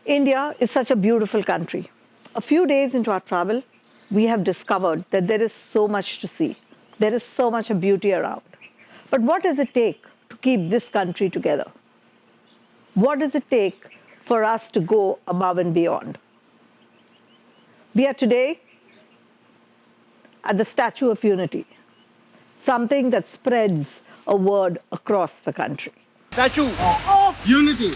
India is such a beautiful country. A few days into our travel, we have discovered that there is so much to see. There is so much of beauty around. But what does it take to keep this country together? What does it take for us to go above and beyond? We are today at the Statue of Unity, something that spreads a word across the country. Statue of Unity.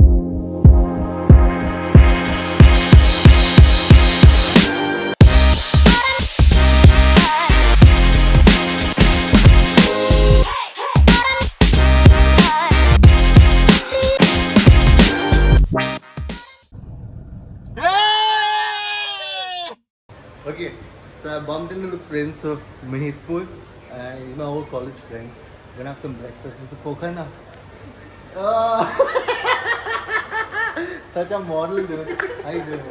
Okay, so I bumped into the Prince of Mahidpur, he's my old college friend. We're gonna have some breakfast with the Pokhana. Such a model, dude. How you doing?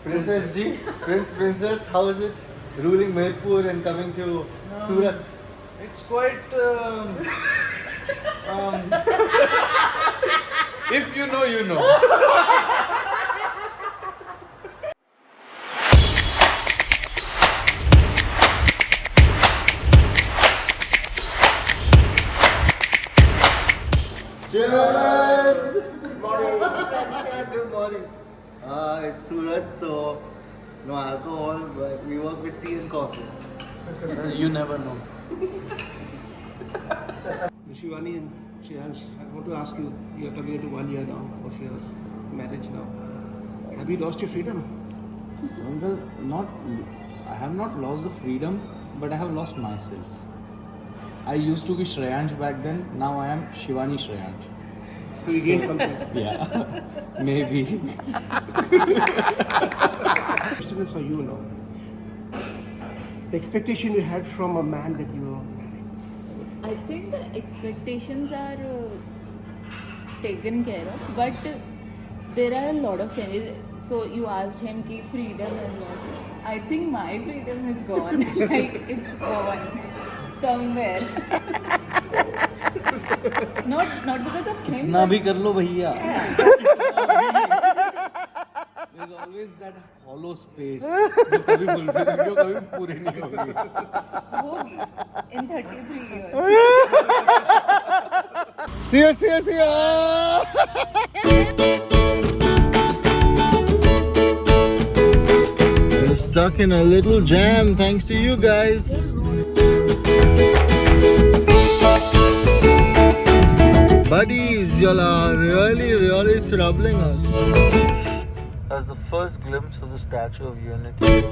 Princess G, Princess, how is it ruling Mahidpur and coming to Surat? It's quite. If you know, you know. Cheers! Good morning. Good morning. It's Surat, so no alcohol, but we work with tea and coffee. You never know. Shivani and Shreyansh, I want to ask you, you're coming into 1 year now of your marriage now. Have you lost your freedom? Well, I have not lost the freedom, but I have lost myself. I used to be Shreyansh back then, now I am Shivani Shreyansh. So you gained something. Yeah, maybe. Question is for you now. The expectation you had from a man that you were marrying. I think the expectations are taken care of, but there are a lot of changes. So you asked him ki freedom is lost. I think my freedom is gone. Like it's gone somewhere. not because of him. इतना but- भी कर लो भैया. There's always that hollow space जो कभी fulfill जो कभी पूरी नहीं होगी. होगी in 33 years. See ya! We're stuck in a little jam thanks to you guys. Buddies, y'all are really troubling us. That's the first glimpse of the Statue of Unity.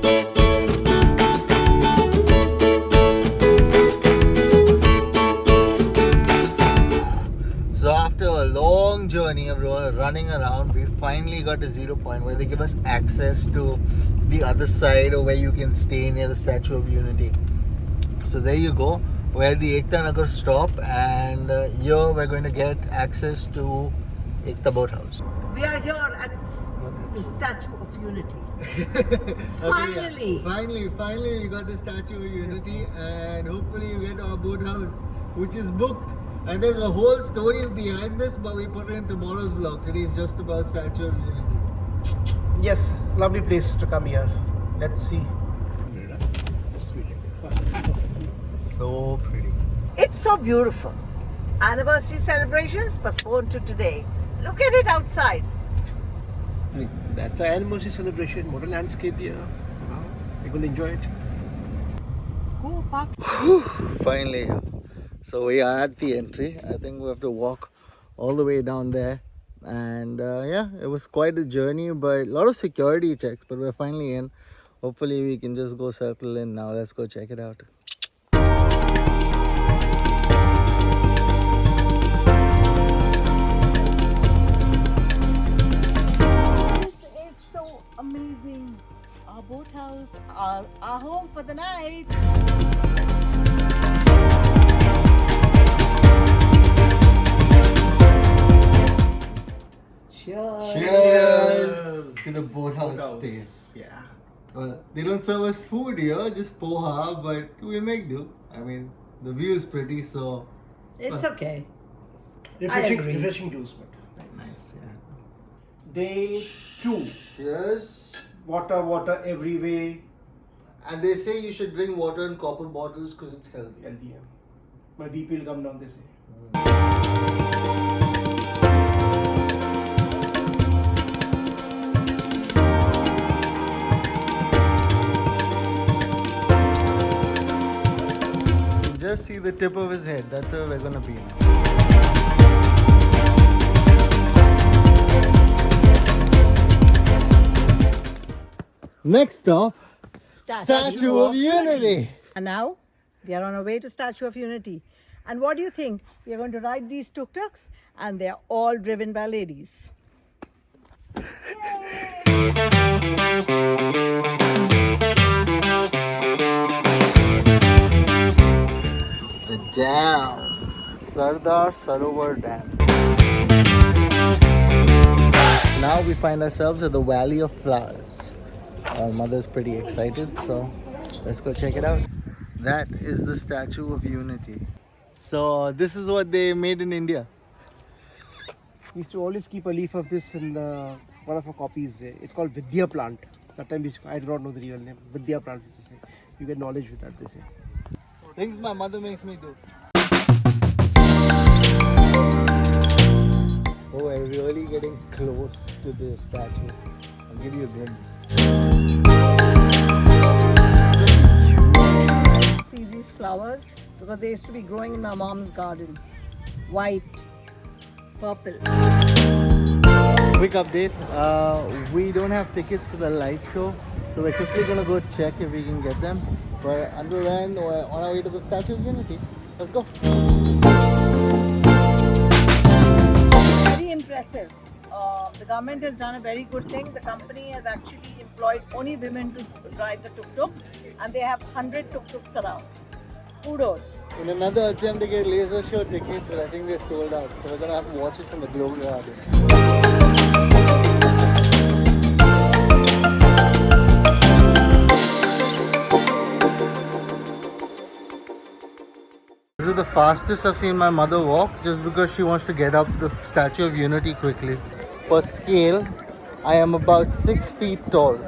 So after a long journey of running around, we finally got to 0 point where they give us access to the other side, or where you can stay near the Statue of Unity. So there you go. We're at the Ekta Nagar stop, and here we're going to get access to Ekta Boat House. We are here at the Statue of Unity. Okay, yeah. Finally we got the Statue of Unity, and hopefully you get our boat house, which is booked. And there's a whole story behind this, but we put it in tomorrow's vlog. Today is just about Statue of Unity. Yes, lovely place to come here. Let's see. So pretty. It's so beautiful. Anniversary celebrations postponed to today. Look at it outside. That's an anniversary celebration, modern landscape here. Wow, we're going to enjoy it. Go park. Finally here. So we are at the entry. I think we have to walk all the way down there. And yeah, it was quite a journey, but a lot of security checks. But we're finally in. Hopefully we can just go settle in now. Let's go check it out. This is so amazing. Our boat house, our home for the night. Cheers to the boathouse stay. Yeah. Well, they don't serve us food here, just poha, but we'll make do. I mean, the view is pretty, so It's okay. Refreshing, agree. refreshing juice, but nice. nice, yeah. Day 2. Yes. Water every way. And they say you should drink water in copper bottles because it's healthy. Healthy. Yeah. My BP will come down, they say. Just see the tip of his head. That's where we're gonna be now. Next stop, Statue of Unity. And now we are on our way to Statue of Unity. And what do you think? We are going to ride these tuk-tuks and they are all driven by ladies. The dam, Sardar Sarovar Dam. Now we find ourselves at the Valley of Flowers. Our mother's pretty excited, so let's go check it out. That is the Statue of Unity. So this is what they made in India. We used to always keep a leaf of this in one of our copies. It's called Vidya plant. That time I do not know the real name. Vidya plant, they say. You get knowledge with that, they say. Things my mother makes me do. Oh, we're really getting close to the statue. I'll give you a glimpse. See these flowers? Because they used to be growing in my mom's garden. White, purple. Quick update. We don't have tickets for the light show, so we're quickly gonna go check if we can get them. But until then, we're on our way to the Statue of Unity. Let's go. Very impressive. The government has done a very good thing. The company has actually employed only women to drive the tuk-tuk, and they have 100 tuk-tuks around. Kudos. In another attempt to get laser show tickets, but I think they're sold out. So we're gonna have to watch it from the Globe Garden. This is the fastest I've seen my mother walk, just because she wants to get up the Statue of Unity quickly. For scale, I am about 6 feet tall.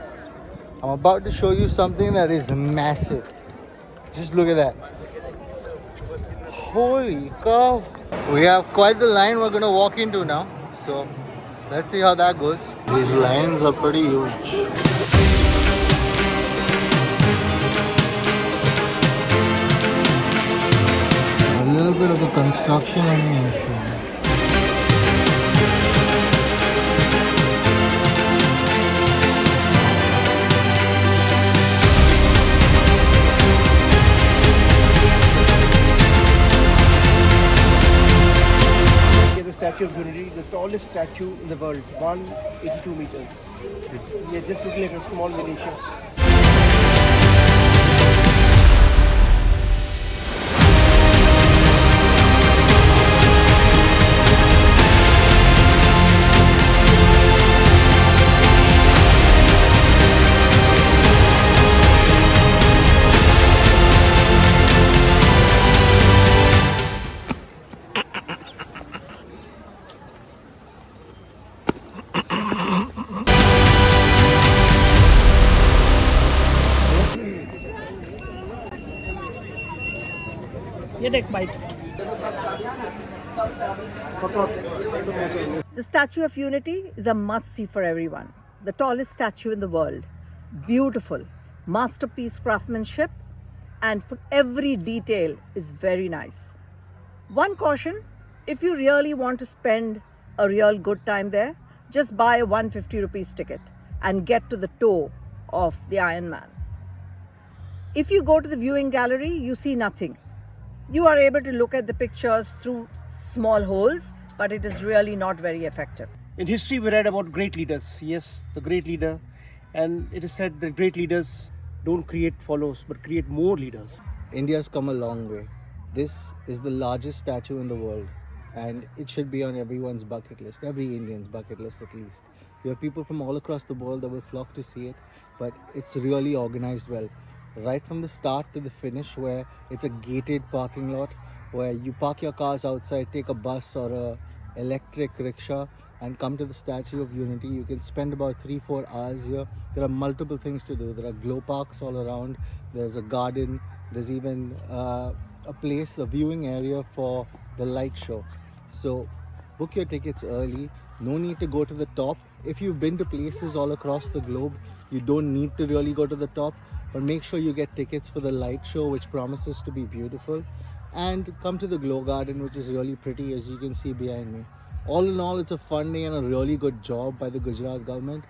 I'm about to show you something that is massive. Just look at that. Holy cow. We have quite the line we're going to walk into now. So let's see how that goes. These lines are pretty huge. A little bit of the construction on the inside. The Statue of Unity, the tallest statue in the world, 182 meters. We are just looking like a small miniature. You take bite. The Statue of Unity is a must-see for everyone. The tallest statue in the world. Beautiful, masterpiece craftsmanship, and for every detail is very nice. One caution, if you really want to spend a real good time there, just buy a 150 rupees ticket and get to the toe of the Iron Man. If you go to the viewing gallery, you see nothing. You are able to look at the pictures through small holes, but it is really not very effective. In history, we read about great leaders. Yes, the great leader. And it is said that great leaders don't create followers, but create more leaders. India's come a long way. This is the largest statue in the world, and it should be on everyone's bucket list, every Indian's bucket list at least. You have people from all across the world that will flock to see it, but it's really organized well. Right from the start to the finish, where it's a gated parking lot, where you park your cars outside, take a bus or a electric rickshaw, and come to the Statue of Unity. You can spend about 3-4 hours here. There are multiple things to do. There are glow parks all around. There's a garden. There's even a place, a viewing area for the light show. So book your tickets early. No need to go to the top. If you've been to places all across the globe, you don't need to really go to the top, but make sure you get tickets for the light show, which promises to be beautiful. And come to the Glow Garden, which is really pretty, as you can see behind me. All in all, it's a fun day and a really good job by the Gujarat government.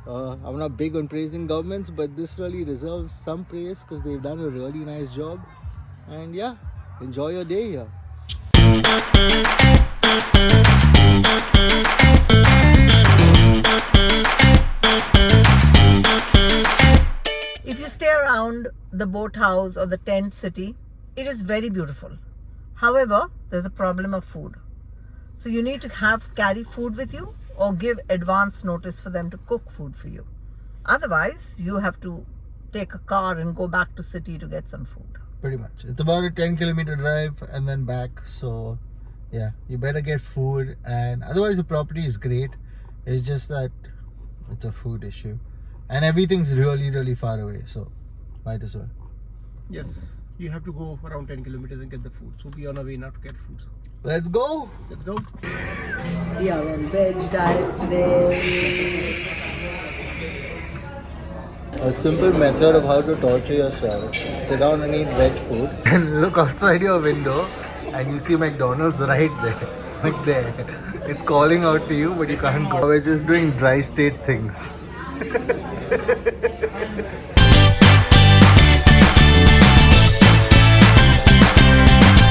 I'm not big on praising governments, but this really deserves some praise because they've done a really nice job. And yeah, enjoy your day here. If you stay around the boat house or the tent city, it is very beautiful. However, there's a problem of food. So you need to carry food with you or give advance notice for them to cook food for you. Otherwise, you have to take a car and go back to city to get some food. Pretty much. It's about a 10-kilometer drive and then back. So yeah, you better get food. And otherwise the property is great. It's just that it's a food issue. And everything's really, really far away. So might as well. Yes, you have to go around 10 kilometers and get the food. So we are on our way now to get food. So Let's go. let's go. We are on veg diet today. A simple method of how to torture yourself. Sit down and eat veg food and look outside your window and you see McDonald's right there. Right there. It's calling out to you, but you can't go. We're just doing dry state things.